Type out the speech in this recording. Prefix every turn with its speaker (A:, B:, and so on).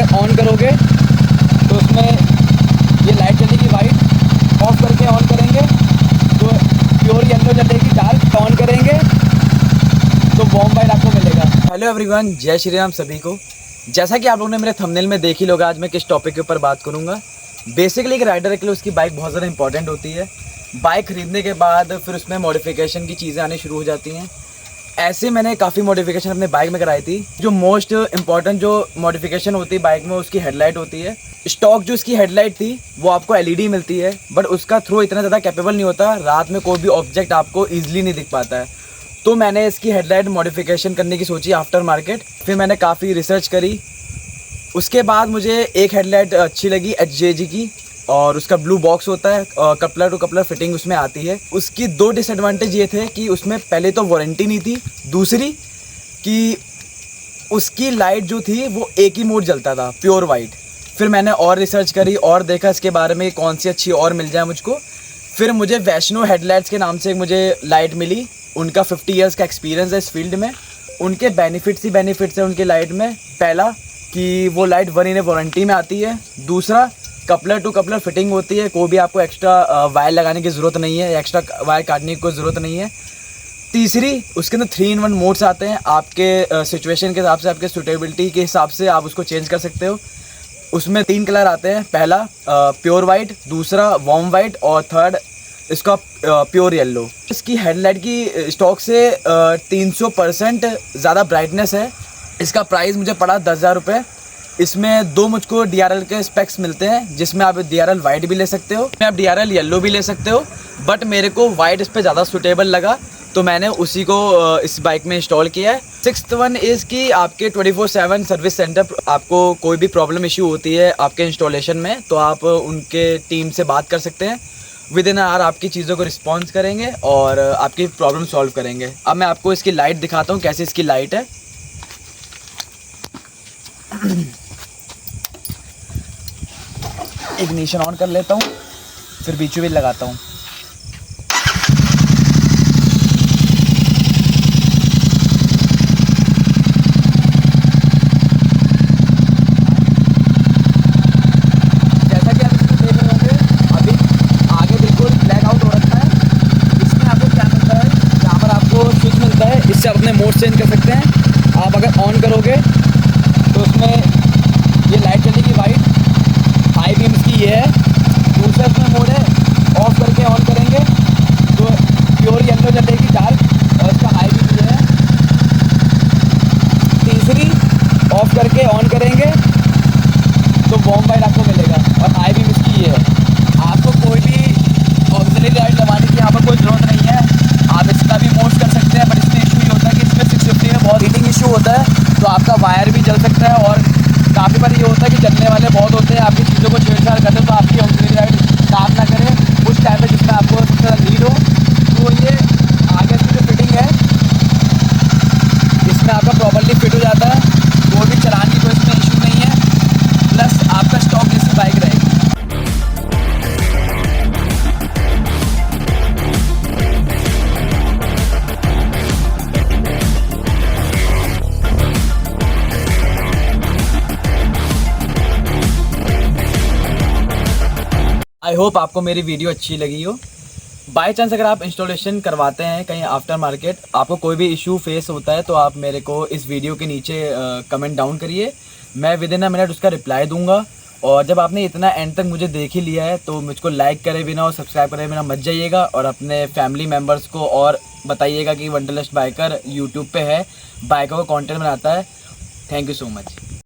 A: अगर ऑन करोगे तो उसमें ये लाइट चलेगी वाइट, ऑफ करके ऑन करेंगे तो प्योर येलो चलेगी, डार्क ऑन करेंगे तो वार्म वाइट आपको मिलेगा। हेलो एवरीवन, जय श्री राम सभी को। जैसा कि आप लोगों ने मेरे थंबनेल में देख ही लोगा, आज मैं किस टॉपिक के ऊपर बात करूंगा। बेसिकली एक राइडर के लिए उसकी बाइक बहुत ज़्यादा इंपॉर्टेंट होती है। बाइक खरीदने के बाद फिर उसमें मॉडिफिकेशन की चीज़ें आनी शुरू हो जाती हैं। ऐसे मैंने काफ़ी मॉडिफिकेशन अपने बाइक में कराई थी। जो मोस्ट इंपॉर्टेंट जो मॉडिफिकेशन होती है बाइक में, उसकी हेडलाइट होती है। स्टॉक जो उसकी हेडलाइट थी वो आपको एलईडी मिलती है, बट उसका थ्रो इतना ज़्यादा कैपेबल नहीं होता, रात में कोई भी ऑब्जेक्ट आपको ईजिली नहीं दिख पाता है। तो मैंने इसकी हेडलाइट मॉडिफिकेशन करने की सोची आफ्टर मार्केट। फिर मैंने काफ़ी रिसर्च करी। उसके बाद मुझे एक हेडलाइट अच्छी लगी HJG की, और उसका ब्लू बॉक्स होता है, कपलर टू कपलर फिटिंग उसमें आती है। उसकी दो डिसएडवांटेज ये थे कि उसमें पहले तो वारंटी नहीं थी, दूसरी कि उसकी लाइट जो थी वो एक ही मोड जलता था, प्योर वाइट। फिर मैंने और रिसर्च करी और देखा इसके बारे में कौन सी अच्छी और मिल जाए मुझको। फिर मुझे वैष्णो हेडलाइट्स के नाम से मुझे लाइट मिली। उनका 50 ईयर्स का एक्सपीरियंस है इस फील्ड में। उनके बेनिफिट्स ही बेनिफिट्स है उनकी लाइट में। पहला कि वो लाइट 1 ईयर वारंटी में आती है। दूसरा, कपलर टू कपलर फिटिंग होती है, कोई भी आपको एक्स्ट्रा वायर लगाने की ज़रूरत नहीं है, एक्स्ट्रा वायर काटने की कोई ज़रूरत नहीं है। तीसरी, उसके अंदर 3-in-1 मोड्स आते हैं। आपके सिचुएशन के हिसाब से, आपके सूटेबिलिटी के हिसाब से आप उसको चेंज कर सकते हो। उसमें 3 कलर आते हैं। पहला प्योर वाइट, दूसरा वार्म वाइट, और थर्ड इसका प्योर येलो। इसकी हेडलाइट की स्टॉक से 300% ज़्यादा ब्राइटनेस है। इसका प्राइस मुझे पड़ा 10,000 रुपये। इसमें दो मुझको DRL के स्पेक्स मिलते हैं, जिसमें आप DRL वाइट भी ले सकते हो, आप DRL येलो भी ले सकते हो, बट मेरे को वाइट इस पर ज़्यादा सूटेबल लगा तो मैंने उसी को इस बाइक में इंस्टॉल किया है। 6th वन इज़ कि आपके 24/7 सर्विस सेंटर, आपको कोई भी प्रॉब्लम इशू होती है आपके इंस्टॉलेशन में तो आप उनके टीम से बात कर सकते हैं। विदिन आवर आपकी चीज़ों को रिस्पॉन्स करेंगे और आपकी प्रॉब्लम सॉल्व करेंगे। अब मैं आपको इसकी लाइट दिखाता हूँ, कैसे इसकी लाइट है। इग्निशन ऑन कर लेता हूँ, फिर बीचों बीच लगाता हूँ। जैसा कि आप इसमें देख रहे होंगे, अभी आगे बिल्कुल ब्लैक आउट हो रखा है। इसमें आपको क्या मिलता है, यहाँ पर आपको स्विच मिलता है, इससे आप अपने मोड चेंज कर सकते हैं। आप अगर ऑन करोगे तो उसमें ये लाइट चलेगी वाइट, हाई बीम इसकी ये है। दूसरा इसमें मोड है, ऑफ करके ऑन करेंगे तो प्योर येलो चलेगी, डार्क, और इसका हाई बीम ये है। तीसरी, ऑफ करके ऑन करेंगे तो वार्म वाइट आपको मिलेगा, और हाई बीम इसकी ये है। आपको कोई भी ऑक्सिलरी लाइट लगाने की यहाँ पर कोई ज़रूरत नहीं है। आप इसका भी मोड कर सकते हैं, बट इसमें इशू ये होता है कि इसमें 650 में बहुत हीटिंग इशू होता है, तो आपका वायर भी जल सकता है। और काफ़ी बार ये होता है कि जलने वाले बहुत होते हैं, आपकी चीज़ों को छेड़छाड़ करते हैं, तो आपकी ऑक्सिलरी लाइट काम ना करें उस टाइम पे जिसमें आपको सबसे ज़्यादा नीड हो। तो ये आगे की जो फिटिंग है, इसमें आपका प्रॉपर्ली फिट हो जाता है, वो भी चलाने की कोई इसमें इशू नहीं है। प्लस आपका स्टॉक जैसी बाइक रहेगी। आई होप आपको मेरी वीडियो अच्छी लगी हो। बाय चांस अगर आप इंस्टॉलेशन करवाते हैं कहीं आफ्टर मार्केट, आपको कोई भी इशू फेस होता है तो आप मेरे को इस वीडियो के नीचे कमेंट डाउन करिए, मैं विदिन अ मिनट उसका रिप्लाई दूंगा। और जब आपने इतना एंड तक मुझे देख ही लिया है तो मुझको लाइक करे बिना और सब्सक्राइब करे बिना मत जाइएगा, और अपने फैमिली मेम्बर्स को और बताइएगा कि वंडरलस्ट बाइकर यूट्यूब पे है, बाइकों का कॉन्टेंट बनाता है। Thank you so much.